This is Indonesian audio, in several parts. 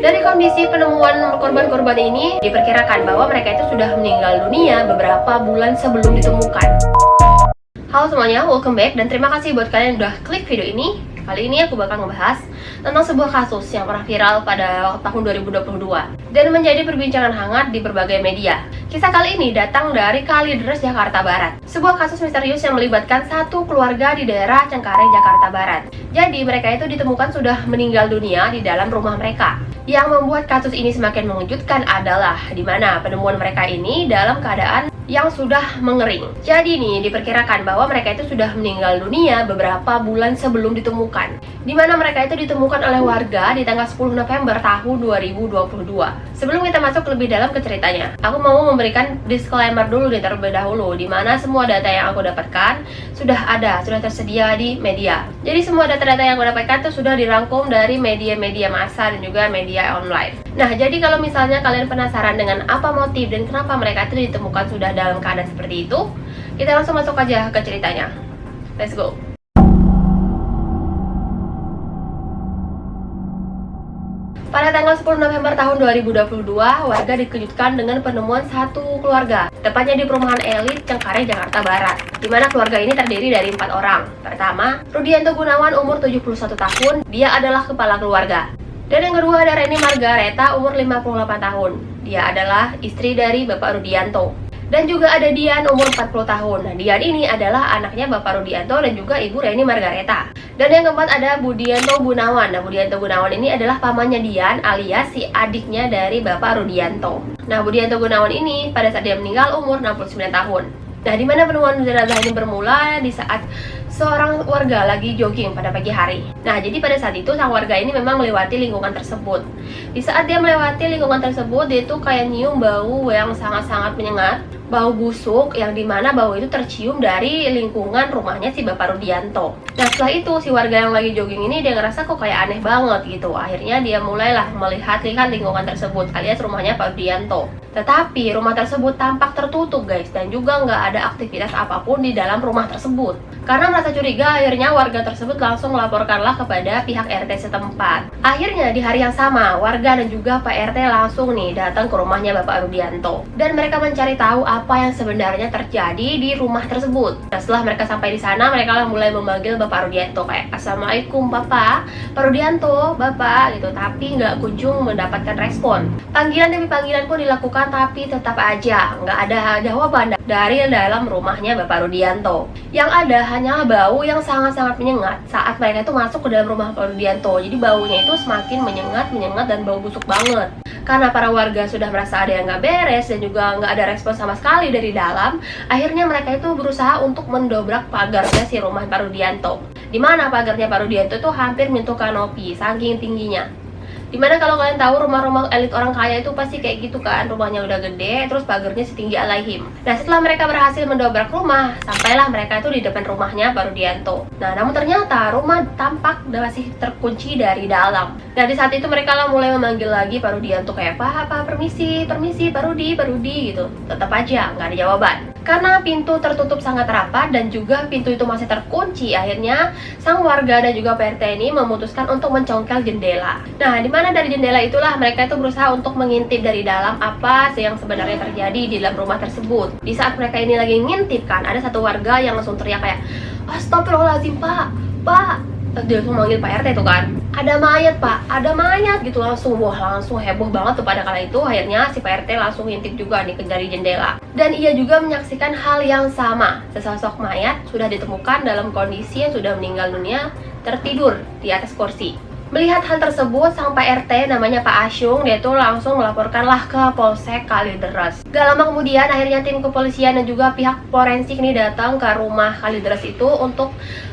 Dari kondisi penemuan korban-korban ini, diperkirakan bahwa mereka itu sudah meninggal dunia beberapa bulan sebelum ditemukan. Halo semuanya, welcome back dan terima kasih buat kalian yang udah klik video ini. Kali ini aku bakal ngebahas tentang sebuah kasus yang pernah viral pada tahun 2022 dan menjadi perbincangan hangat di berbagai media. Kisah kali ini datang dari Kalideres, Jakarta Barat. Sebuah kasus misterius yang melibatkan satu keluarga di daerah Cengkareng, Jakarta Barat. Jadi mereka itu ditemukan sudah meninggal dunia di dalam rumah mereka. Yang membuat kasus ini semakin mengejutkan adalah di mana penemuan mereka ini dalam keadaan yang sudah mengering. Jadi nih diperkirakan bahwa mereka itu sudah meninggal dunia beberapa bulan sebelum ditemukan. Di mana mereka itu ditemukan oleh warga di tanggal 10 November tahun 2022. Sebelum kita masuk lebih dalam ke ceritanya, aku mau memberikan disclaimer dulu nih terlebih dahulu, di mana semua data yang aku dapatkan sudah tersedia di media. Jadi semua data-data yang aku dapatkan itu sudah dirangkum dari media-media massa dan juga media online. Nah, jadi kalau misalnya kalian penasaran dengan apa motif dan kenapa mereka itu ditemukan sudah dalam keadaan seperti itu, kita langsung masuk aja ke ceritanya. Let's go. Pada tanggal 10 November tahun 2022, warga dikejutkan dengan penemuan satu keluarga, tepatnya di perumahan elit Cengkareng, Jakarta Barat, di mana keluarga ini terdiri dari 4 orang. Pertama, Rudianto Gunawan, umur 71 tahun, dia adalah kepala keluarga. Dan yang kedua ada Reni Margareta, umur 58 tahun, dia adalah istri dari Bapak Rudianto. Dan juga ada Dian, umur 40 tahun. Nah, Dian ini adalah anaknya Bapak Rudianto dan juga Ibu Reni Margareta. Dan yang keempat ada Budianto Gunawan. Nah, Budianto Gunawan ini adalah pamannya Dian alias si adiknya dari Bapak Rudianto. Nah, Budianto Gunawan ini pada saat dia meninggal umur 69 tahun. Nah, di mana penemuan jenazah ini bermula di saat seorang warga lagi jogging pada pagi hari. Nah, jadi pada saat itu sang warga ini memang melewati lingkungan tersebut. Di saat dia melewati lingkungan tersebut, dia itu kayak nyium bau yang sangat-sangat menyengat, bau busuk yang dimana bau itu tercium dari lingkungan rumahnya si Bapak Rudianto. Nah, setelah itu si warga yang lagi jogging ini dia ngerasa kok kayak aneh banget gitu. Akhirnya dia mulailah melihat-lihat lingkungan tersebut alias rumahnya Pak Rudianto. Tetapi rumah tersebut tampak tertutup guys, dan juga nggak ada aktivitas apapun di dalam rumah tersebut. Karena merasa curiga, akhirnya warga tersebut langsung melaporkanlah kepada pihak RT setempat. Akhirnya di hari yang sama, warga dan juga Pak RT langsung nih datang ke rumahnya Bapak Rudianto. Dan mereka mencari tahu apa yang sebenarnya terjadi di rumah tersebut. Nah, setelah mereka sampai di sana, mereka mulai memanggil Bapak Rudianto kayak Assalamualaikum Bapak, Pak Rudianto, Bapak gitu. Tapi nggak kunjung mendapatkan respon. Panggilan demi panggilan pun dilakukan, tapi tetap aja nggak ada jawaban dari dalam rumahnya Bapak Rudianto. Yang ada hanya bau yang sangat-sangat menyengat saat mereka itu masuk ke dalam rumah Pak Rudianto. Jadi baunya itu semakin menyengat dan bau busuk banget. Karena para warga sudah merasa ada yang nggak beres dan juga nggak ada respon sama sekali dari dalam, akhirnya mereka itu berusaha untuk mendobrak pagarnya si rumah Pak Rudianto. Dimana pagarnya Pak Rudianto itu hampir menyentuh kanopi, saking tingginya. Dimana kalau kalian tahu rumah-rumah elit orang kaya itu pasti kayak gitu kan, rumahnya udah gede, terus pagarnya setinggi alaihim. Nah, setelah mereka berhasil mendobrak rumah, sampailah mereka itu di depan rumahnya Pak Rudianto. Nah, namun ternyata rumah tampak masih terkunci dari dalam. Nah, di saat itu mereka mulai memanggil lagi Pak Rudianto kayak Pak, permisi, Pak Rudi gitu. Tetap aja nggak ada jawaban. Karena pintu tertutup sangat rapat dan juga pintu itu masih terkunci, akhirnya sang warga dan juga Pak RT ini memutuskan untuk mencongkel jendela. Nah, dimana dari jendela itulah mereka itu berusaha untuk mengintip dari dalam apa sih yang sebenarnya terjadi di dalam rumah tersebut. Di saat mereka ini lagi ngintip kan, ada satu warga yang langsung teriak kayak Astagfirullahaladzim Pak. Dia langsung manggil Pak RT itu kan, ada mayat Pak, ada mayat gitu. Langsung heboh banget tuh pada kala itu. Akhirnya si Pak RT langsung ngintip juga nih ke dari jendela. Dan ia juga menyaksikan hal yang sama. Sesosok mayat sudah ditemukan dalam kondisi yang sudah meninggal dunia, tertidur di atas kursi. Melihat hal tersebut, sang Pak RT namanya Pak Asyung, dia tuh langsung melaporkanlah ke Polsek Kalideres. Gak lama kemudian, akhirnya tim kepolisian dan juga pihak forensik nih datang ke rumah Kalideres itu untuk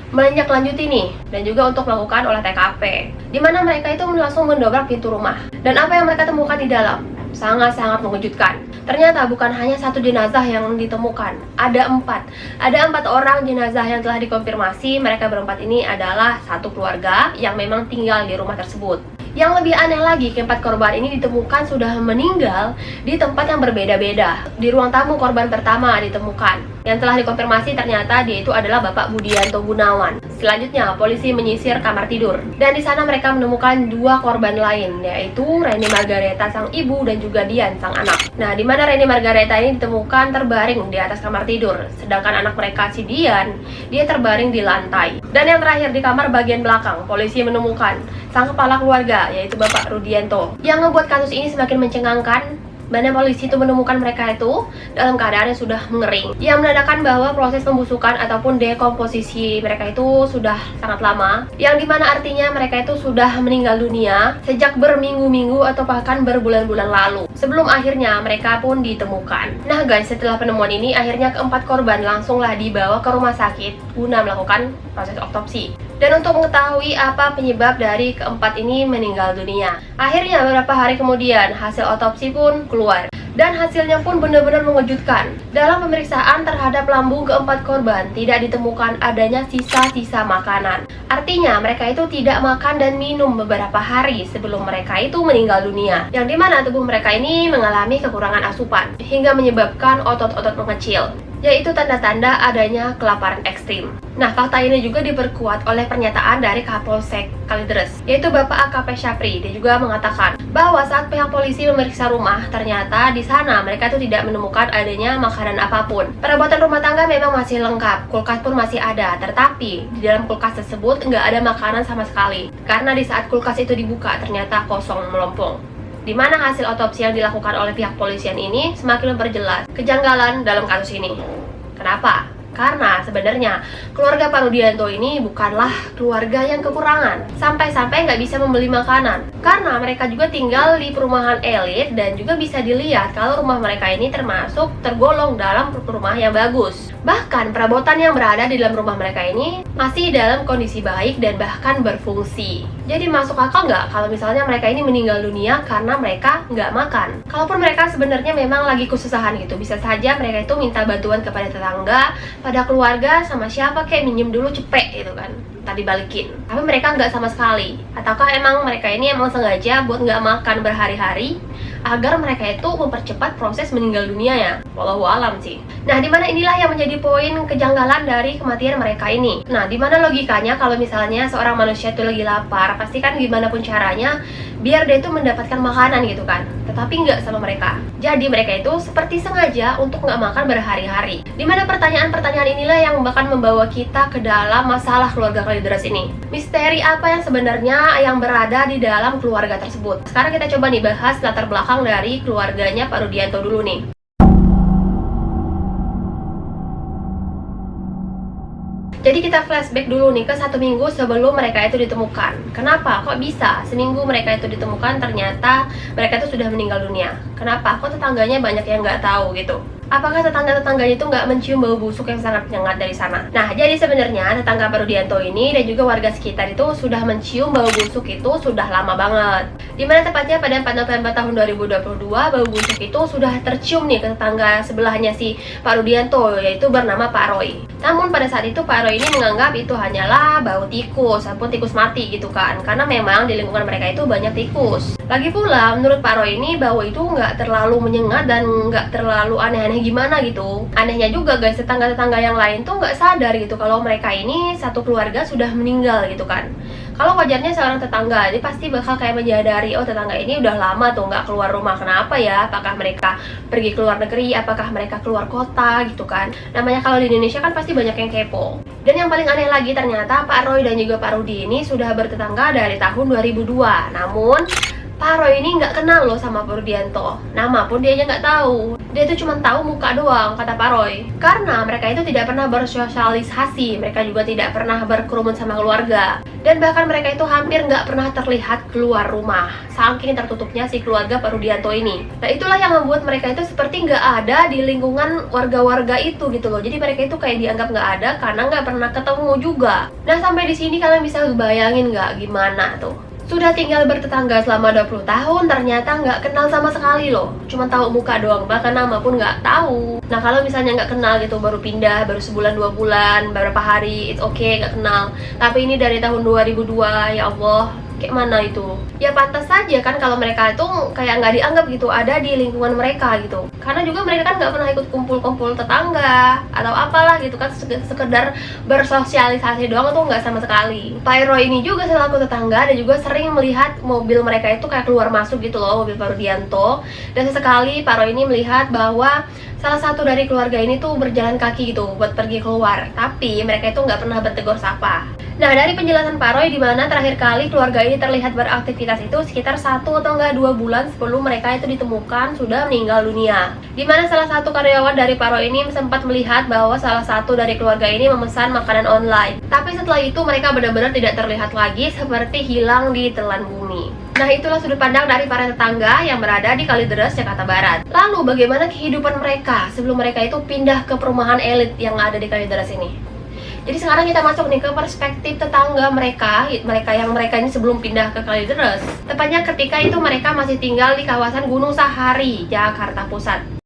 menindaklanjuti nih dan juga untuk melakukan olah TKP. Dimana mereka itu langsung mendobrak pintu rumah. Dan apa yang mereka temukan di dalam? Sangat-sangat mengejutkan. Ternyata bukan hanya satu jenazah yang ditemukan, ada 4 orang jenazah yang telah dikonfirmasi. Mereka berempat ini adalah satu keluarga yang memang tinggal di rumah tersebut. Yang lebih aneh lagi, keempat korban ini ditemukan sudah meninggal di tempat yang berbeda-beda. Di ruang tamu korban pertama ditemukan, yang telah dikonfirmasi ternyata dia itu adalah Bapak Budianto Gunawan. Selanjutnya, polisi menyisir kamar tidur. Dan di sana mereka menemukan 2 korban lain, yaitu Reni Margareta sang ibu dan juga Dian sang anak. Nah, di mana Reni Margareta ini ditemukan terbaring di atas kamar tidur, sedangkan anak mereka si Dian, dia terbaring di lantai. Dan yang terakhir di kamar bagian belakang, polisi menemukan sang kepala keluarga, yaitu Bapak Rudianto. Yang membuat kasus ini semakin mencengangkan, mana polisi itu menemukan mereka itu dalam keadaan yang sudah mengering, yang menandakan bahwa proses pembusukan ataupun dekomposisi mereka itu sudah sangat lama, yang dimana artinya mereka itu sudah meninggal dunia sejak berminggu-minggu atau bahkan berbulan-bulan lalu, sebelum akhirnya mereka pun ditemukan. Nah guys, setelah penemuan ini, akhirnya keempat korban langsunglah dibawa ke rumah sakit guna melakukan proses otopsi. Dan untuk mengetahui apa penyebab dari keempat ini meninggal dunia, akhirnya beberapa hari kemudian hasil otopsi pun keluar. Dan hasilnya pun benar-benar mengejutkan. Dalam pemeriksaan terhadap lambung keempat korban, tidak ditemukan adanya sisa-sisa makanan. Artinya mereka itu tidak makan dan minum beberapa hari sebelum mereka itu meninggal dunia, yang dimana tubuh mereka ini mengalami kekurangan asupan hingga menyebabkan otot-otot mengecil, yaitu tanda-tanda adanya kelaparan ekstrim. Nah, fakta ini juga diperkuat oleh pernyataan dari Kapolsek Kalideres, yaitu Bapak AKP Syapri. Dia juga mengatakan bahwa saat pihak polisi memeriksa rumah, ternyata di sana mereka itu tidak menemukan adanya makanan apapun. Perabotan rumah tangga memang masih lengkap, kulkas pun masih ada, tetapi di dalam kulkas tersebut nggak ada makanan sama sekali. Karena di saat kulkas itu dibuka, ternyata kosong melompong. Di mana hasil otopsi yang dilakukan oleh pihak polisian ini semakin memperjelas kejanggalan dalam kasus ini. Kenapa? Karena sebenarnya keluarga Pak Rudianto ini bukanlah keluarga yang kekurangan, sampai-sampai nggak bisa membeli makanan. Karena mereka juga tinggal di perumahan elit, dan juga bisa dilihat kalau rumah mereka ini termasuk tergolong dalam rumah yang bagus. Bahkan perabotan yang berada di dalam rumah mereka ini masih dalam kondisi baik dan bahkan berfungsi. Jadi masuk akal nggak kalau misalnya mereka ini meninggal dunia karena mereka nggak makan? Kalaupun mereka sebenarnya memang lagi kesusahan gitu, bisa saja mereka itu minta bantuan kepada tetangga, pada keluarga, sama siapa kayak minjem dulu cepet gitu kan, tadi balikin. Tapi mereka nggak sama sekali. Ataukah emang mereka ini emang sengaja buat nggak makan berhari-hari agar mereka itu mempercepat proses meninggal dunianya? Wallahu alam sih. Nah, dimana inilah yang menjadi poin kejanggalan dari kematian mereka ini. Nah, dimana logikanya kalau misalnya seorang manusia itu lagi lapar, pasti kan gimana pun caranya biar dia itu mendapatkan makanan gitu kan. Tetapi nggak sama mereka. Jadi mereka itu seperti sengaja untuk nggak makan berhari-hari. Dimana pertanyaan-pertanyaan inilah yang bahkan membawa kita ke dalam masalah keluarga Kalideres ini. Misteri apa yang sebenarnya yang berada di dalam keluarga tersebut? Sekarang kita coba nih bahas latar belakang dari keluarganya Pak Rudianto dulu nih. Jadi kita flashback dulu nih ke 1 minggu sebelum mereka itu ditemukan. Kenapa? Kok bisa? Seminggu mereka itu ditemukan ternyata mereka itu sudah meninggal dunia. Kenapa? Kok tetangganya banyak yang nggak tahu gitu? Apakah tetangga-tetangganya itu nggak mencium bau busuk yang sangat menyengat dari sana? Nah, jadi sebenarnya tetangga Pak Rudianto ini dan juga warga sekitar itu sudah mencium bau busuk itu sudah lama banget. Dimana tepatnya pada 4 November tahun 2022, bau busuk itu sudah tercium nih ke tetangga sebelahnya si Pak Rudianto, yaitu bernama Pak Roy. Namun pada saat itu Pak Roy ini menganggap itu hanyalah bau tikus ataupun tikus mati gitu kan, karena memang di lingkungan mereka itu banyak tikus. Lagi pula menurut Pak Roy ini bau itu nggak terlalu menyengat dan nggak terlalu aneh-aneh gimana gitu. Anehnya juga guys, tetangga-tetangga yang lain tuh nggak sadar gitu kalau mereka ini satu keluarga sudah meninggal gitu kan. Kalau wajarnya seorang tetangga ini pasti bakal kayak menyadari, oh tetangga ini udah lama tuh nggak keluar rumah, kenapa ya? Apakah mereka pergi ke luar negeri? Apakah mereka keluar kota gitu kan? Namanya kalau di Indonesia kan pasti banyak yang kepo. Dan yang paling aneh lagi ternyata Pak Roy dan juga Pak Rudi ini sudah bertetangga dari tahun 2002. Namun Pak Roy ini nggak kenal loh sama Pak Rudianto. Nama pun dia aja nggak tahu. Dia itu cuma tahu muka doang, kata Pak Roy. Karena mereka itu tidak pernah bersosialisasi, mereka juga tidak pernah berkerumun sama keluarga. Dan bahkan mereka itu hampir nggak pernah terlihat keluar rumah, saking tertutupnya si keluarga Pak Rudianto ini. Nah itulah yang membuat mereka itu seperti nggak ada di lingkungan warga-warga itu gitu loh. Jadi mereka itu kayak dianggap nggak ada karena nggak pernah ketemu juga. Nah sampai di sini kalian bisa bayangin nggak gimana tuh? Sudah tinggal bertetangga selama 20 tahun, ternyata nggak kenal sama sekali loh. Cuma tahu muka doang, bahkan nama pun nggak tahu. Nah kalau misalnya nggak kenal gitu, baru pindah, baru sebulan 2 bulan, beberapa hari, it's okay, nggak kenal. Tapi ini dari tahun 2002, ya Allah, Kayak mana itu? Ya pantas saja kan kalau mereka itu kayak nggak dianggap gitu ada di lingkungan mereka gitu. Karena juga mereka kan nggak pernah ikut kumpul-kumpul tetangga atau apalah gitu kan, sekedar bersosialisasi doang tuh nggak sama sekali. Pak Roy ini juga selaku tetangga dan juga sering melihat mobil mereka itu kayak keluar masuk gitu loh, mobil Pak Rudianto. Dan sesekali Pak Roy ini melihat bahwa salah satu dari keluarga ini tuh berjalan kaki gitu buat pergi keluar, tapi mereka itu nggak pernah bertegur sapa. Nah, dari penjelasan Pak Roy, di mana terakhir kali keluarga ini terlihat beraktivitas itu sekitar 1 atau enggak 2 bulan sebelum mereka itu ditemukan sudah meninggal dunia. Di mana salah satu karyawan dari Pak Roy ini sempat melihat bahwa salah satu dari keluarga ini memesan makanan online. Tapi setelah itu mereka benar-benar tidak terlihat lagi, seperti hilang di telan bumi. Nah, itulah sudut pandang dari para tetangga yang berada di Kalideres, Jakarta Barat. Lalu, bagaimana kehidupan mereka sebelum mereka itu pindah ke perumahan elit yang ada di Kalideres ini? Jadi sekarang kita masuk nih ke perspektif tetangga mereka ini sebelum pindah ke Kalideres. Tepatnya ketika itu mereka masih tinggal di kawasan Gunung Sahari, Jakarta Pusat.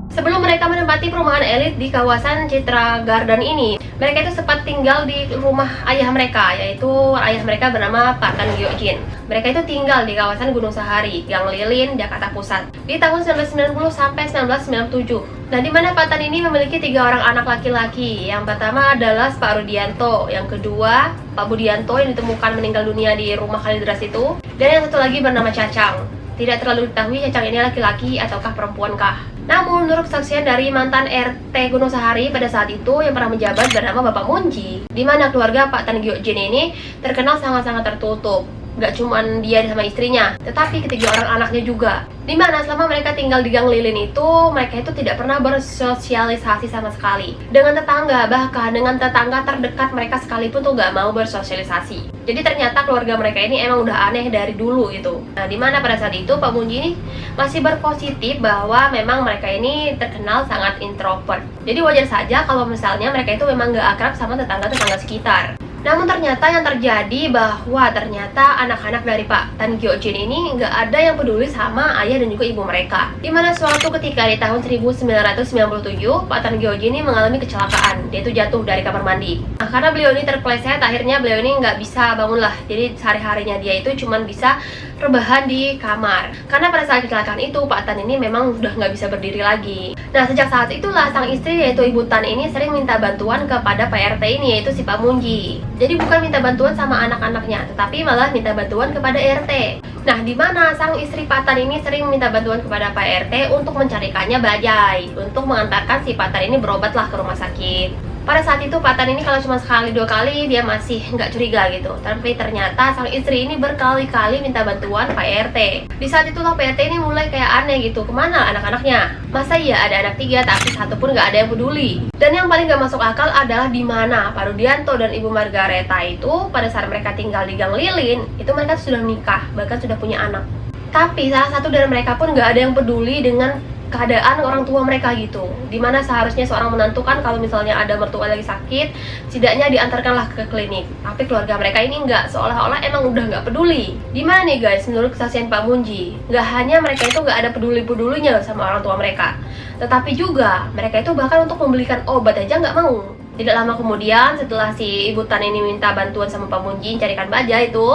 Sebelum mereka menempati perumahan elit di kawasan Citra Garden ini, mereka itu sempat tinggal di rumah ayah mereka, yaitu ayah mereka bernama Pak Tan Gyo Jin. Mereka itu tinggal di kawasan Gunung Sahari, Gang Lilin, Jakarta Pusat, di tahun 1990 sampai 1997. Nah, di mana Pak Tan ini memiliki 3 orang anak laki-laki. Yang pertama adalah Pak Rudianto, yang kedua Pak Budianto yang ditemukan meninggal dunia di rumah Kalideres itu, dan yang satu lagi bernama Cacang. Tidak terlalu diketahui Cacang ini laki-laki ataukah perempuankah. Namun, menurut kesaksian dari mantan RT Gunung Sahari pada saat itu yang pernah menjabat bernama Bapak Munji, di mana keluarga Pak Tan Gyo Jin ini terkenal sangat-sangat tertutup. Gak cuman dia sama istrinya, tetapi ketiga orang anaknya juga. Dimana selama mereka tinggal di Gang Lilin itu, mereka itu tidak pernah bersosialisasi sama sekali dengan tetangga, bahkan dengan tetangga terdekat mereka sekalipun tuh gak mau bersosialisasi. Jadi ternyata keluarga mereka ini emang udah aneh dari dulu gitu. Nah, dimana pada saat itu Pak Munji ini masih berpositif bahwa memang mereka ini terkenal sangat introvert. Jadi wajar saja kalau misalnya mereka itu memang gak akrab sama tetangga-tetangga sekitar. Namun ternyata yang terjadi bahwa ternyata anak-anak dari Pak Tan Gyo Jin ini nggak ada yang peduli sama ayah dan juga ibu mereka. Dimana suatu ketika di tahun 1997, Pak Tan Gyo Jin ini mengalami kecelakaan. Dia itu jatuh dari kamar mandi. Nah, karena beliau ini terpeleset, akhirnya beliau ini nggak bisa bangun lah. Jadi sehari-harinya dia itu cuma bisa rebahan di kamar. Karena pada saat kecelakaan itu, Pak Tan ini memang udah nggak bisa berdiri lagi. Nah, sejak saat itulah sang istri yaitu Ibu Tan ini sering minta bantuan kepada Pak RT ini, yaitu si Pak Munji. Jadi bukan minta bantuan sama anak-anaknya, tetapi malah minta bantuan kepada RT. Nah, di mana sang istri Pak Tan ini sering minta bantuan kepada Pak RT untuk mencarikannya bajai, untuk mengantarkan si Pak Tan ini berobatlah ke rumah sakit. Pada saat itu Pak Tan ini kalau cuma sekali 2 kali dia masih nggak curiga gitu. Tapi ternyata sang istri ini berkali-kali minta bantuan Pak RT. Di saat itulah Pak RT ini mulai kayak aneh gitu. Kemana anak-anaknya? Masa iya ada anak 3 tapi satu pun nggak ada yang peduli? Dan yang paling nggak masuk akal adalah di mana Pak Rudianto dan Ibu Margareta itu pada saat mereka tinggal di Gang Lilin itu mereka sudah menikah, bahkan sudah punya anak. Tapi salah satu dari mereka pun nggak ada yang peduli dengan keadaan orang tua mereka gitu. Dimana seharusnya seorang menantu kan kalau misalnya ada mertua lagi sakit, setidaknya diantarkanlah ke klinik. Tapi keluarga mereka ini nggak, seolah-olah emang udah nggak peduli. Dimana nih guys, menurut kesaksian Pak Munji, nggak hanya mereka itu nggak ada peduli-pedulinya sama orang tua mereka, tetapi juga mereka itu bahkan untuk membelikan obat aja nggak mau. Tidak lama kemudian setelah si Ibu Tan ini minta bantuan sama Pak Munji carikan bajai itu,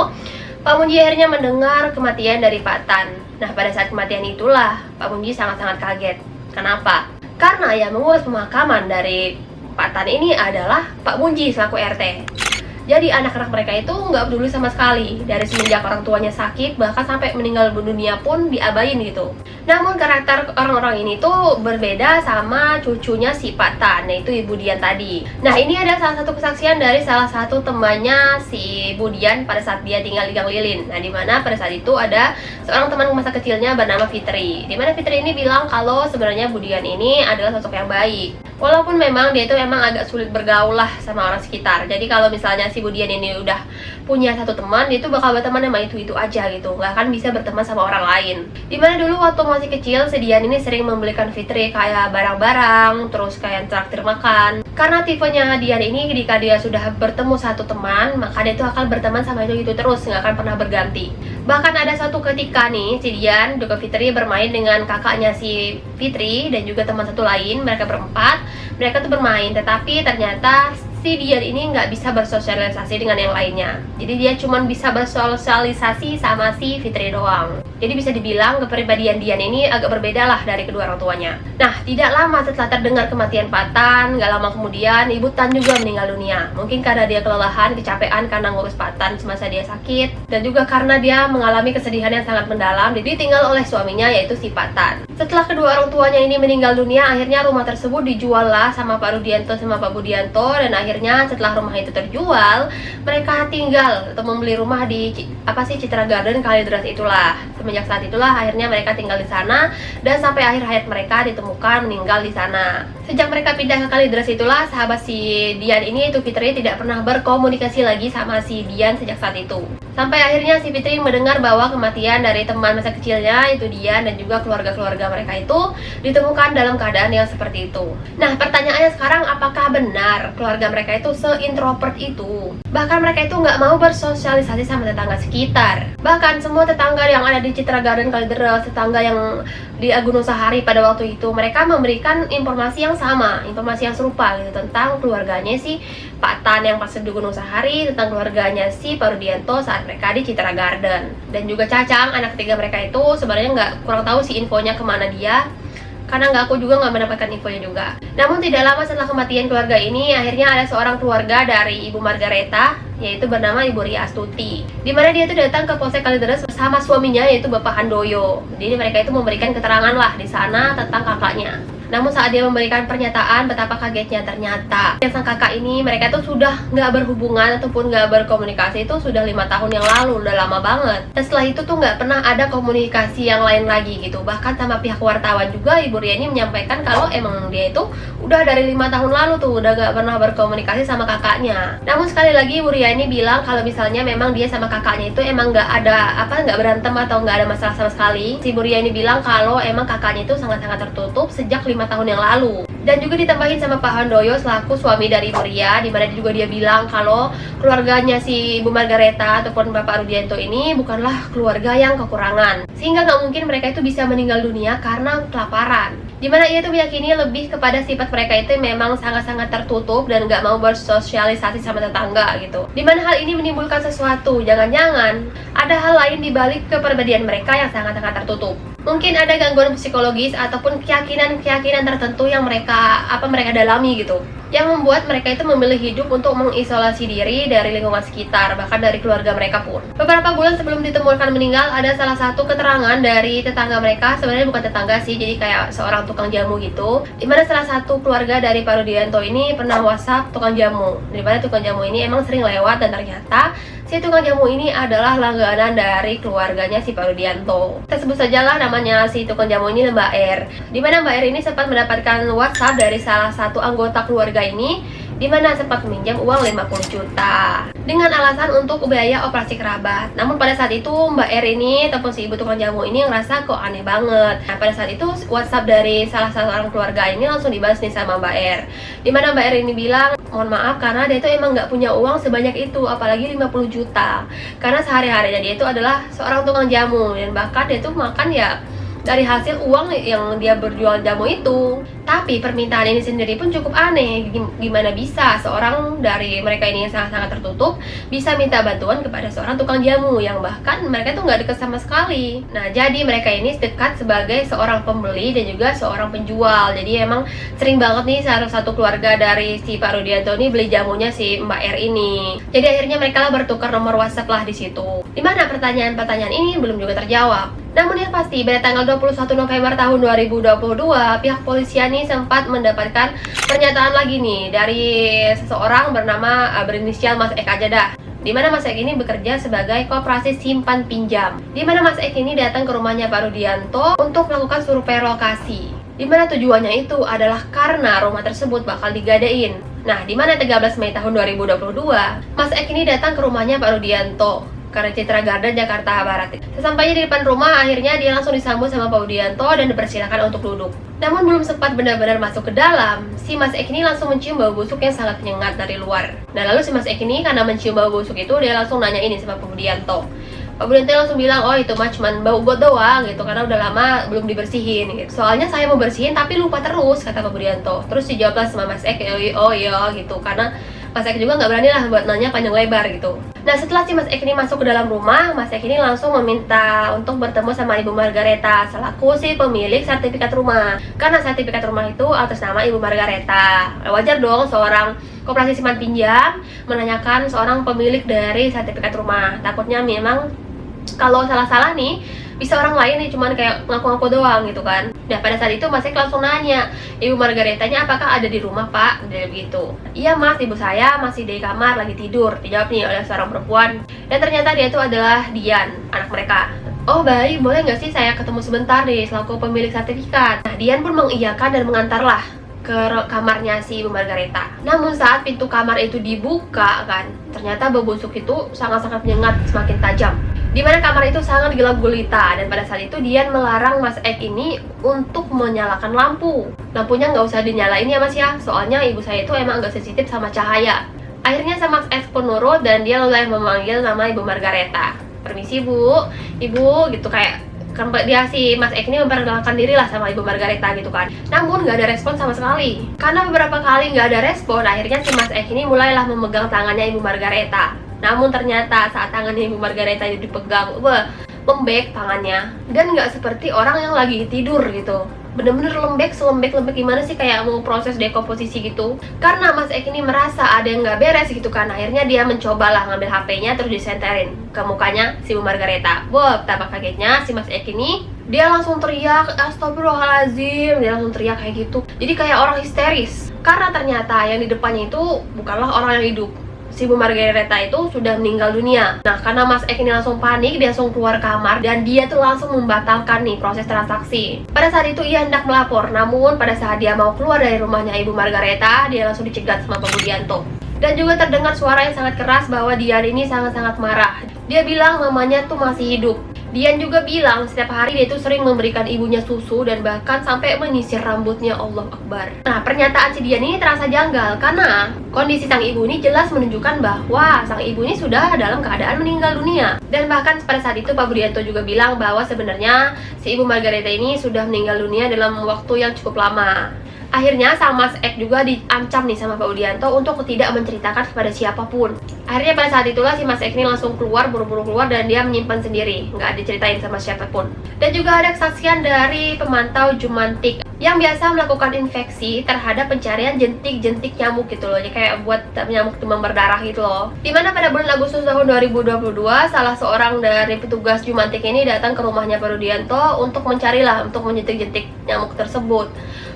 Pak Munji akhirnya mendengar kematian dari Pak Tan. Nah, pada saat kematian itulah Pak Munji sangat-sangat kaget. Kenapa? Karena yang mengurus pemakaman dari Pak Tan ini adalah Pak Munji selaku RT. Jadi anak-anak mereka itu nggak peduli sama sekali. Dari semenjak orang tuanya sakit, bahkan sampai meninggal dunia pun diabain gitu. Namun karakter orang-orang ini tuh berbeda sama cucunya si Pak Tan, yaitu Ibu Dian tadi. Nah, ini ada salah satu kesaksian dari salah satu temannya si Ibu Dian pada saat dia tinggal di Gang Lilin. Nah, dimana pada saat itu ada seorang teman masa kecilnya bernama Fitri. Dimana Fitri ini bilang kalau sebenarnya Bu Dian ini adalah sosok yang baik. Walaupun memang dia itu emang agak sulit bergaul lah sama orang sekitar. Jadi kalau misalnya si Bu Dian ini udah punya satu teman, dia itu bakal berteman sama itu aja gitu, nggak akan bisa berteman sama orang lain. Dimana dulu waktu masih kecil, si Dian ini sering membelikan Fitri kayak barang-barang, terus kayak traktir makan. Karena tipenya Dian ini ketika dia sudah bertemu satu teman, maka dia itu akan berteman sama itu terus, nggak akan pernah berganti. Bahkan ada suatu ketika nih, si Dian juga Fitri bermain dengan kakaknya si Fitri dan juga teman satu lain, mereka berempat. Mereka tuh bermain, tetapi ternyata si Dian ini nggak bisa bersosialisasi dengan yang lainnya. Jadi dia cuma bisa bersosialisasi sama si Fitri doang. Jadi bisa dibilang kepribadian Dian ini agak berbeda lah dari kedua orang tuanya. Nah, tidak lama setelah terdengar kematian Pak Tan, nggak lama kemudian Ibu Tan juga meninggal dunia. Mungkin karena dia kelelahan, kecapean karena ngurus Pak Tan semasa dia sakit, dan juga karena dia mengalami kesedihan yang sangat mendalam, jadi ditinggal oleh suaminya yaitu si Pak Tan. Setelah kedua orang tuanya ini meninggal dunia, akhirnya rumah tersebut dijual lah sama Pak Rudianto sama Pak Budianto, dan akhirnya setelah rumah itu terjual, mereka tinggal atau membeli rumah di Citra Garden Kalideres itulah. Semenjak saat itulah akhirnya mereka tinggal di sana, dan sampai akhir hayat mereka ditemukan meninggal di sana. Sejak mereka pindah ke Kalideres itulah, sahabat si Dian ini itu Fitri tidak pernah berkomunikasi lagi sama si Dian sejak saat itu. Sampai akhirnya si Fitri mendengar bahwa kematian dari teman masa kecilnya itu Dian dan juga keluarga-keluarga mereka itu ditemukan dalam keadaan yang seperti itu. Nah, pertanyaannya sekarang, apakah benar keluarga mereka itu seintrovert itu? Bahkan mereka itu nggak mau bersosialisasi sama tetangga sekitar. Bahkan semua tetangga yang ada di Citra Garden Kalideres, tetangga yang di Gunung Sahari pada waktu itu, mereka memberikan informasi yang sama, informasi yang serupa gitu, tentang keluarganya si Pak Tan yang pas di Gunung Sahari, tentang keluarganya si Pak Rudianto saat mereka di Citra Garden. Dan juga Cacang, anak ketiga mereka itu sebenarnya kurang tahu sih infonya kemana dia, karena aku juga nggak mendapatkan infonya juga. Namun tidak lama setelah kematian keluarga ini, akhirnya ada seorang keluarga dari Ibu Margareta, yaitu bernama Ibu Ria Astuti, dimana dia itu datang ke Polsek Kalideres bersama suaminya yaitu Bapak Handoyo. Jadi mereka itu memberikan keterangan lah di sana tentang kakaknya. Namun saat dia memberikan pernyataan, betapa kagetnya ternyata sang kakak ini, mereka tuh sudah nggak berhubungan ataupun nggak berkomunikasi itu sudah 5 tahun yang lalu, udah lama banget. Dan setelah itu tuh nggak pernah ada komunikasi yang lain lagi gitu. Bahkan sama pihak wartawan juga Ibu Ria ini menyampaikan kalau emang dia itu udah dari 5 tahun lalu tuh udah nggak pernah berkomunikasi sama kakaknya. Namun sekali lagi Ibu Ria ini bilang kalau misalnya memang dia sama kakaknya itu emang nggak berantem atau nggak ada masalah sama sekali. Si Ibu Ria ini bilang kalau emang kakaknya itu sangat-sangat tertutup sejak 5 tahun yang lalu. Dan juga ditambahin sama Pak Handoyo selaku suami dari Ibu Ria, dimana juga dia bilang kalau keluarganya si Ibu Margareta ataupun Bapak Rudianto ini bukanlah keluarga yang kekurangan, sehingga nggak mungkin mereka itu bisa meninggal dunia karena kelaparan. Dimana ia itu meyakini lebih kepada sifat mereka itu memang sangat-sangat tertutup dan nggak mau bersosialisasi sama tetangga gitu. Dimana hal ini menimbulkan sesuatu, jangan-jangan ada hal lain dibalik kepribadian mereka yang sangat-sangat tertutup. Mungkin ada gangguan psikologis ataupun keyakinan-keyakinan tertentu yang mereka dalami gitu, yang membuat mereka itu memilih hidup untuk mengisolasi diri dari lingkungan sekitar, bahkan dari keluarga mereka pun. Beberapa bulan sebelum ditemukan meninggal, ada salah satu keterangan dari tetangga mereka, sebenarnya bukan tetangga sih, jadi kayak seorang tukang jamu gitu, dimana salah satu keluarga dari Pak Rudianto ini pernah WhatsApp tukang jamu, dimana tukang jamu ini emang sering lewat, dan ternyata si tukang jamu ini adalah langganan dari keluarganya si Pak Rudianto. Kita sebut sajalah namanya si tukang jamu ini Mbak R, dimana Mbak R ini sempat mendapatkan WhatsApp dari salah satu anggota keluarga ini, dimana sempat meminjam uang 50 juta dengan alasan untuk biaya operasi kerabat. Namun pada saat itu Mbak R ini ataupun si ibu tukang jamu ini ngerasa kok aneh banget. Nah, pada saat itu WhatsApp dari salah satu orang keluarga ini langsung dibahas nih sama Mbak R, dimana Mbak R ini bilang, mohon maaf karena dia itu emang nggak punya uang sebanyak itu, apalagi 50 juta, karena sehari-harinya dia itu adalah seorang tukang jamu, dan bahkan dia itu makan ya dari hasil uang yang dia berjual jamu itu. Tapi permintaan ini sendiri pun cukup aneh. Gimana bisa seorang dari mereka ini yang sangat-sangat tertutup bisa minta bantuan kepada seorang tukang jamu yang bahkan mereka tuh nggak dekat sama sekali. Nah, jadi mereka ini dekat sebagai seorang pembeli dan juga seorang penjual. Jadi emang sering banget nih salah satu keluarga dari si Pak Rudianto ini beli jamunya si Mbak R ini. Jadi akhirnya mereka lah bertukar nomor WhatsApp lah di situ. Dimana pertanyaan-pertanyaan ini belum juga terjawab. Namun yang pasti, pada tanggal 21 November tahun 2022, pihak polisian ini sempat mendapatkan pernyataan lagi nih dari seseorang bernama berinisial Mas Ek aja dah. Dimana Mas Ek ini bekerja sebagai koperasi simpan pinjam. Dimana Mas Ek ini datang ke rumahnya Pak Rudianto untuk melakukan survei lokasi. Dimana tujuannya itu adalah karena rumah tersebut bakal digadein. Nah, dimana 13 Mei tahun 2022, Mas Ek ini datang ke rumahnya Pak Rudianto karena Citra Garden, Jakarta Barat. Sesampainya di depan rumah, akhirnya dia langsung disambut sama Pak Rudianto dan dipersilakan untuk duduk. Namun belum sempat benar-benar masuk ke dalam, si Mas Ek ini langsung mencium bau busuk yang sangat menyengat dari luar. Nah, lalu si Mas Ek ini karena mencium bau busuk itu, dia langsung nanya ini sama Pak Rudianto. Pak Rudianto langsung bilang, oh itu mah cuman bau got doang gitu, karena udah lama belum dibersihin gitu. Soalnya saya mau bersihin tapi lupa terus, kata Pak Rudianto. Terus dijawablah sama Mas Ek, oh iya gitu, karena Mas Ek juga nggak berani lah buat nanya panjang lebar gitu. Nah setelah si Mas Ek ini masuk ke dalam rumah, Mas Ek ini langsung meminta untuk bertemu sama Ibu Margareta selaku si pemilik sertifikat rumah. Karena sertifikat rumah itu atas nama Ibu Margareta. Wajar dong seorang koperasi simpan pinjam menanyakan seorang pemilik dari sertifikat rumah. Takutnya memang kalau salah-salah nih bisa orang lain nih cuman kayak ngaku-ngaku doang gitu kan. Nah pada saat itu Mas Ek langsung nanya, Ibu Margaretanya apakah ada di rumah Pak? Dia begitu. Iya Mas, ibu saya masih di kamar lagi tidur, dijawab nih oleh seorang perempuan. Dan ternyata dia itu adalah Dian, anak mereka. Oh baik, boleh nggak sih saya ketemu sebentar nih selaku pemilik sertifikat? Nah Dian pun mengiyakan dan mengantarlah ke kamarnya si Ibu Margareta. Namun saat pintu kamar itu dibuka kan, ternyata bau busuk itu sangat-sangat menyengat, semakin tajam. Dimana kamar itu sangat gelap gulita, dan pada saat itu Dian melarang Mas Ek ini untuk menyalakan lampu. Lampunya nggak usah dinyalain ya Mas ya, soalnya ibu saya itu emang agak sensitif sama cahaya. Akhirnya sama Mas Ek pun nurut dan dia mulai memanggil nama Ibu Margareta. Permisi Bu, Ibu gitu kayak dia si Mas Ek ini memperkenalkan diri lah sama Ibu Margareta gitu kan. Namun nggak ada respon sama sekali. Karena beberapa kali nggak ada respon, akhirnya si Mas Ek ini mulailah memegang tangannya Ibu Margareta. Namun ternyata saat tangannya Ibu Margareta itu dipegang, lembek tangannya. Dan nggak seperti orang yang lagi tidur gitu. Bener-bener lembek, selembek-lembek gimana sih, kayak mau proses dekomposisi gitu. Karena Mas Ek ini merasa ada yang nggak beres gitu kan. Akhirnya dia mencobalah ngambil HP-nya terus disenterin ke mukanya si Ibu Margareta. Betapa kagetnya si Mas Ek ini, dia langsung teriak, astagfirullahaladzim. Dia langsung teriak kayak gitu. Jadi kayak orang histeris. Karena ternyata yang di depannya itu bukanlah orang yang hidup. Si Ibu Margareta itu sudah meninggal dunia. Nah karena Mas Ek ini langsung panik, dia langsung keluar kamar dan dia tuh langsung membatalkan nih proses transaksi. Pada saat itu ia hendak melapor, namun pada saat dia mau keluar dari rumahnya Ibu Margareta, dia langsung dicegat sama Pak Budianto. Dan juga terdengar suara yang sangat keras bahwa Dian ini sangat-sangat marah. Dia bilang mamanya tuh masih hidup. Dian juga bilang setiap hari dia itu sering memberikan ibunya susu dan bahkan sampai menyisir rambutnya. Allah Akbar. Nah pernyataan si Dian ini terasa janggal karena kondisi sang ibu ini jelas menunjukkan bahwa sang ibu ini sudah dalam keadaan meninggal dunia. Dan bahkan pada saat itu Pak Budianto juga bilang bahwa sebenarnya si Ibu Margareta ini sudah meninggal dunia dalam waktu yang cukup lama. Akhirnya sang Mas Ek juga diancam nih sama Pak Budianto untuk tidak menceritakan kepada siapapun. Akhirnya pada saat itulah si Mas Ek ini langsung keluar, buru-buru keluar dan dia menyimpan sendiri, nggak diceritain sama siapapun. Dan juga ada kesaksian dari pemantau Jumantik yang biasa melakukan infeksi terhadap pencarian jentik-jentik nyamuk gitu loh, jadi kayak buat nyamuk demam berdarah gitu loh. Dimana pada bulan Agustus tahun 2022, salah seorang dari petugas Jumantik ini datang ke rumahnya Pak Budianto untuk mencarilah, untuk menjentik-jentik nyamuk tersebut.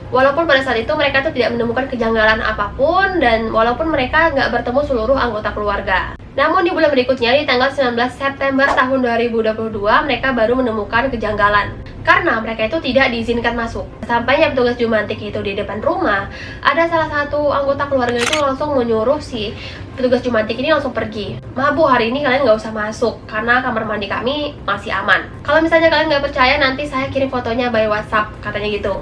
Walaupun pada saat itu mereka tuh tidak menemukan kejanggalan apapun dan walaupun mereka nggak bertemu seluruh anggota keluarga. Namun di bulan berikutnya di tanggal 19 September tahun 2022 mereka baru menemukan kejanggalan karena mereka itu tidak diizinkan masuk. Sampainya petugas Jumantik itu di depan rumah, ada salah satu anggota keluarga itu langsung menyuruh si petugas Jumantik ini langsung pergi. Maaf Bu, hari ini kalian nggak usah masuk karena kamar mandi kami masih aman. Kalau misalnya kalian nggak percaya, nanti saya kirim fotonya by WhatsApp, katanya gitu.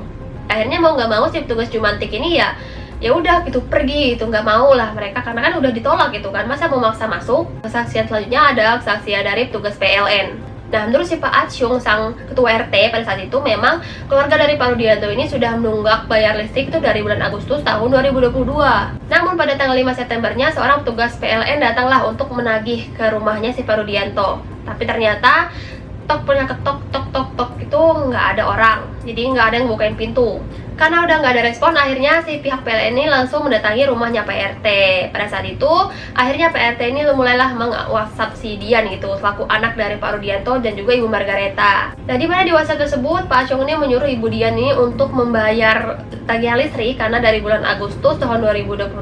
Akhirnya mau nggak mau si petugas Jumantik ini ya udah gitu pergi, itu nggak mau lah mereka karena kan udah ditolak gitu kan, masa mau maksa masuk. Kesaksian selanjutnya ada kesaksian dari petugas PLN. Nah menurut si Pak Atsyung sang ketua RT pada saat itu, memang keluarga dari Pak Rudianto ini sudah menunggak bayar listrik itu dari bulan Agustus tahun 2022. Namun pada tanggal 5 Septembernya seorang petugas PLN datanglah untuk menagih ke rumahnya si Pak Rudianto. Tapi ternyata punya ketok tok itu nggak ada orang, jadi nggak ada yang bukain pintu. Karena udah nggak ada respon, akhirnya si pihak PLN ini langsung mendatangi rumahnya PRT. Pada saat itu akhirnya PRT ini mulailah meng-WhatsApp si Dian gitu selaku anak dari Pak Rudianto dan juga Ibu Margareta. Nah di mana di WhatsApp tersebut Pak Asyong ini menyuruh Ibu Dian ini untuk membayar tagihan listrik karena dari bulan Agustus tahun 2022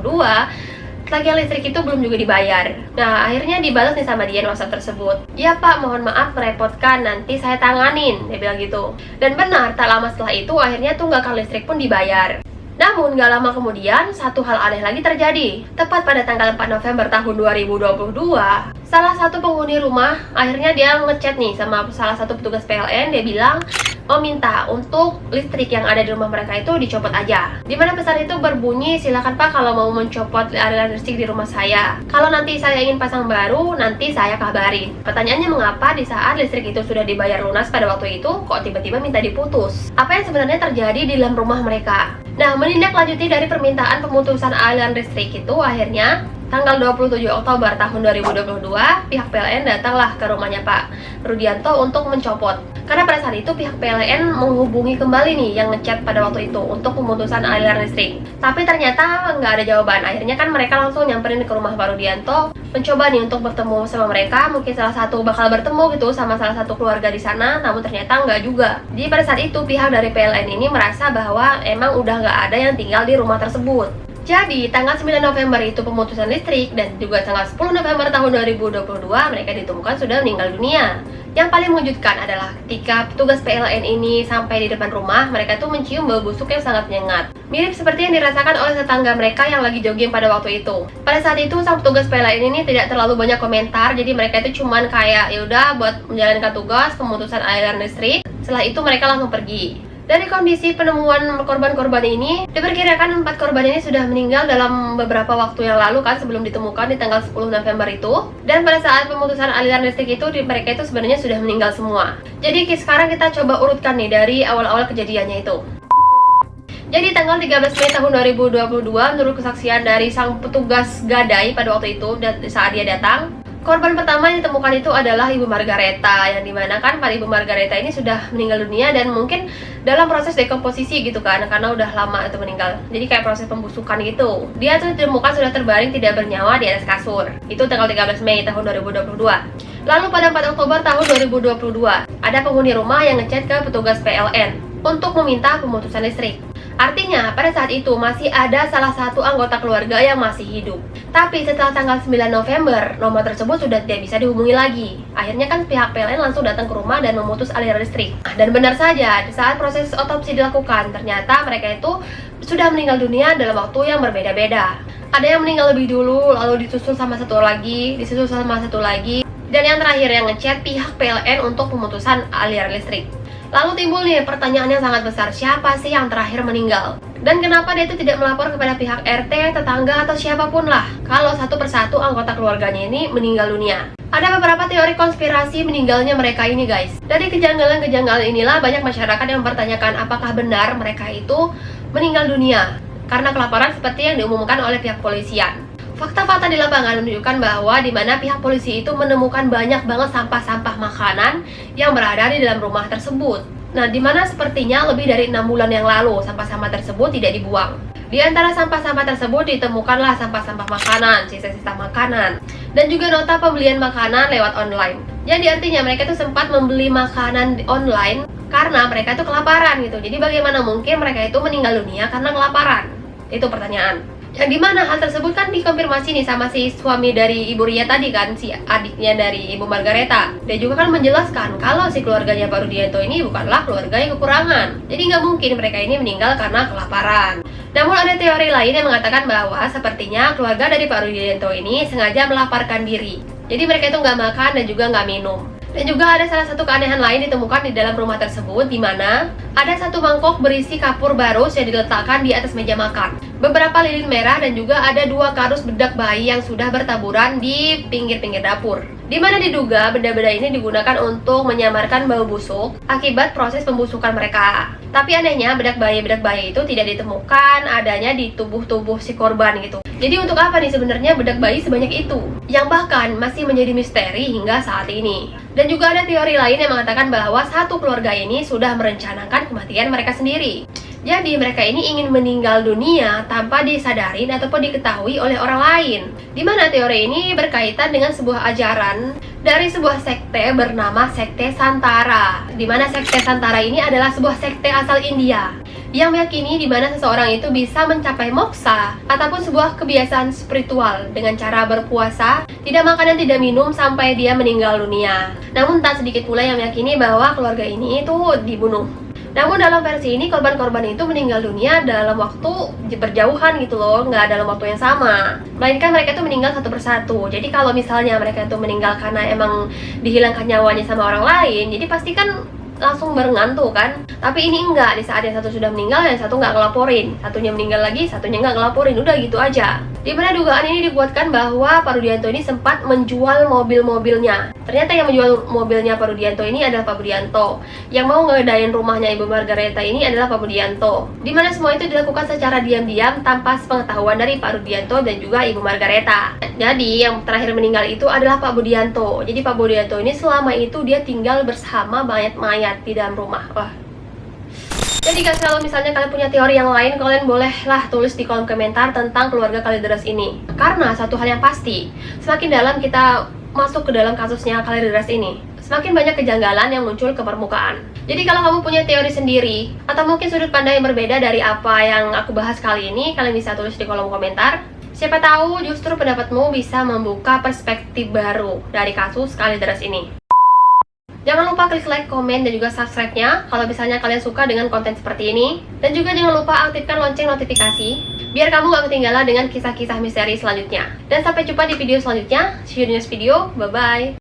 tagihan listrik itu belum juga dibayar. Nah akhirnya dibalas nih sama Dian WhatsApp tersebut. Ya Pak, mohon maaf merepotkan, nanti saya tanganin, dia bilang gitu. Dan benar, tak lama setelah itu akhirnya tunggakan listrik pun dibayar. Namun gak lama kemudian satu hal aneh lagi terjadi. Tepat pada tanggal 4 November tahun 2022, salah satu penghuni rumah akhirnya dia ngechat nih sama salah satu petugas PLN. Dia bilang meminta untuk listrik yang ada di rumah mereka itu dicopot aja. Dimana pesan itu berbunyi, silakan Pak kalau mau mencopot aliran listrik di rumah saya. Kalau nanti saya ingin pasang baru, nanti saya kabarin. Pertanyaannya mengapa di saat listrik itu sudah dibayar lunas pada waktu itu, kok tiba-tiba minta diputus? Apa yang sebenarnya terjadi di dalam rumah mereka? Nah, menindaklanjuti dari permintaan pemutusan aliran listrik itu, akhirnya Tanggal 27 Oktober tahun 2022, pihak PLN datanglah ke rumahnya Pak Rudianto untuk mencopot. Karena pada saat itu pihak PLN menghubungi kembali nih yang ngechat pada waktu itu untuk pemutusan aliran listrik. Tapi ternyata nggak ada jawaban. Akhirnya kan mereka langsung nyamperin ke rumah Pak Rudianto, mencoba nih untuk bertemu sama mereka. Mungkin salah satu bakal bertemu gitu sama salah satu keluarga di sana, namun ternyata nggak juga. Jadi pada saat itu pihak dari PLN ini merasa bahwa emang udah nggak ada yang tinggal di rumah tersebut. Jadi, tanggal 9 November itu pemutusan listrik, dan juga tanggal 10 November tahun 2022 mereka ditemukan sudah meninggal dunia. Yang paling mengejutkan adalah ketika petugas PLN ini sampai di depan rumah, mereka tuh mencium bau busuk yang sangat menyengat. Mirip seperti yang dirasakan oleh tetangga mereka yang lagi jogging pada waktu itu. Pada saat itu, sang petugas PLN ini tidak terlalu banyak komentar, jadi mereka itu cuman kayak yaudah buat menjalankan tugas pemutusan aliran listrik. Setelah itu mereka langsung pergi. Dari kondisi penemuan korban-korban ini, diperkirakan 4 korban ini sudah meninggal dalam beberapa waktu yang lalu kan, sebelum ditemukan di tanggal 10 November itu. Dan pada saat pemutusan aliran listrik itu, mereka itu sebenarnya sudah meninggal semua. Jadi sekarang kita coba urutkan nih dari awal-awal kejadiannya itu. Jadi tanggal 13 Mei tahun 2022, menurut kesaksian dari sang petugas gadai pada waktu itu dan saat dia datang, korban pertama yang ditemukan itu adalah Ibu Margareta, yang dimana kan Ibu Margareta ini sudah meninggal dunia dan mungkin dalam proses dekomposisi gitu kan, karena udah lama itu meninggal. Jadi kayak proses pembusukan gitu. Dia tuh ditemukan sudah terbaring tidak bernyawa di atas kasur. Itu tanggal 13 Mei tahun 2022. Lalu pada 4 Oktober tahun 2022, ada penghuni rumah yang ngechat ke petugas PLN untuk meminta pemutusan listrik. Artinya, pada saat itu masih ada salah satu anggota keluarga yang masih hidup. Tapi setelah tanggal 9 November, nomor tersebut sudah tidak bisa dihubungi lagi. Akhirnya kan pihak PLN langsung datang ke rumah dan memutus aliran listrik. Dan benar saja, saat proses otopsi dilakukan, ternyata mereka itu sudah meninggal dunia dalam waktu yang berbeda-beda. Ada yang meninggal lebih dulu, lalu disusul sama satu lagi, disusul sama satu lagi. Dan yang terakhir yang ngechat pihak PLN untuk pemutusan aliran listrik. Lalu timbul nih pertanyaan yang sangat besar, siapa sih yang terakhir meninggal? Dan kenapa dia itu tidak melapor kepada pihak RT, tetangga, atau siapapun lah kalau satu persatu anggota keluarganya ini meninggal dunia? Ada beberapa teori konspirasi meninggalnya mereka ini guys. Dari kejanggalan-kejanggalan inilah banyak masyarakat yang mempertanyakan apakah benar mereka itu meninggal dunia karena kelaparan seperti yang diumumkan oleh pihak polisian. Fakta-fakta di lapangan menunjukkan bahwa di mana pihak polisi itu menemukan banyak banget sampah-sampah makanan yang berada di dalam rumah tersebut. Nah, di mana sepertinya lebih dari 6 bulan yang lalu sampah-sampah tersebut tidak dibuang. Di antara sampah-sampah tersebut ditemukanlah sampah-sampah makanan, sisa-sisa makanan, dan juga nota pembelian makanan lewat online. Jadi artinya mereka tuh sempat membeli makanan online karena mereka itu kelaparan gitu. Jadi bagaimana mungkin mereka itu meninggal dunia karena kelaparan? Itu pertanyaan. Yang dimana hal tersebut kan dikonfirmasi nih sama si suami dari Ibu Ria tadi kan, si adiknya dari Ibu Margareta. Dia juga kan menjelaskan kalau si keluarganya Pak Rudianto ini bukanlah keluarga yang kekurangan. Jadi nggak mungkin mereka ini meninggal karena kelaparan. Namun ada teori lain yang mengatakan bahwa sepertinya keluarga dari Pak Rudianto ini sengaja melaparkan diri. Jadi mereka itu nggak makan dan juga nggak minum. Dan juga ada salah satu keanehan lain ditemukan di dalam rumah tersebut, di mana ada satu mangkok berisi kapur barus yang diletakkan di atas meja makan, beberapa lilin merah, dan juga ada 2 kardus bedak bayi yang sudah bertaburan di pinggir-pinggir dapur. Di mana diduga benda-benda ini digunakan untuk menyamarkan bau busuk akibat proses pembusukan mereka. Tapi anehnya bedak bayi itu tidak ditemukan adanya di tubuh si korban gitu. Jadi untuk apa nih sebenarnya bedak bayi sebanyak itu? Yang bahkan masih menjadi misteri hingga saat ini. Dan juga ada teori lain yang mengatakan bahwa satu keluarga ini sudah merencanakan kematian mereka sendiri. Jadi mereka ini ingin meninggal dunia tanpa disadarin ataupun diketahui oleh orang lain. Dimana teori ini berkaitan dengan sebuah ajaran dari sebuah sekte bernama Sekte Santara. Dimana Sekte Santara ini adalah sebuah sekte asal India yang meyakini di mana seseorang itu bisa mencapai moksa ataupun sebuah kebiasaan spiritual dengan cara berpuasa, tidak makan dan tidak minum sampai dia meninggal dunia. Namun tak sedikit pula yang meyakini bahwa keluarga ini itu dibunuh. Namun dalam versi ini korban-korban itu meninggal dunia dalam waktu berjauhan gitu loh, nggak dalam waktu yang sama. Melainkan mereka itu meninggal satu persatu. Jadi kalau misalnya mereka itu meninggal karena emang dihilangkan nyawanya sama orang lain, jadi pasti kan langsung barengan tuh kan. Tapi ini enggak, di saat yang satu sudah meninggal, yang satu nggak ngelaporin. Satunya meninggal lagi, satunya nggak ngelaporin, udah gitu aja. di mana dugaan ini dikuatkan bahwa Pak Rudianto ini sempat menjual mobil-mobilnya. Ternyata yang menjual mobilnya Pak Rudianto ini adalah Pak Budianto. Yang mau ngedain rumahnya Ibu Margareta ini adalah Pak Budianto. Di mana semua itu dilakukan secara diam-diam tanpa sepengetahuan dari Pak Rudianto dan juga Ibu Margareta. Jadi yang terakhir meninggal itu adalah Pak Budianto. Jadi Pak Budianto ini selama itu dia tinggal bersama mayat-mayat di dalam rumah. Wah. Jadi guys, kalau misalnya kalian punya teori yang lain, kalian bolehlah tulis di kolom komentar tentang keluarga Kalideres ini. Karena satu hal yang pasti, semakin dalam kita masuk ke dalam kasusnya Kalideres ini, semakin banyak kejanggalan yang muncul ke permukaan. Jadi kalau kamu punya teori sendiri, atau mungkin sudut pandang yang berbeda dari apa yang aku bahas kali ini, kalian bisa tulis di kolom komentar. Siapa tahu justru pendapatmu bisa membuka perspektif baru dari kasus Kalideres ini. Jangan lupa klik like, komen, dan juga subscribe-nya kalau misalnya kalian suka dengan konten seperti ini. Dan juga jangan lupa aktifkan lonceng notifikasi, biar kamu gak ketinggalan dengan kisah-kisah misteri selanjutnya. Dan sampai jumpa di video selanjutnya. See you in the next video. Bye-bye.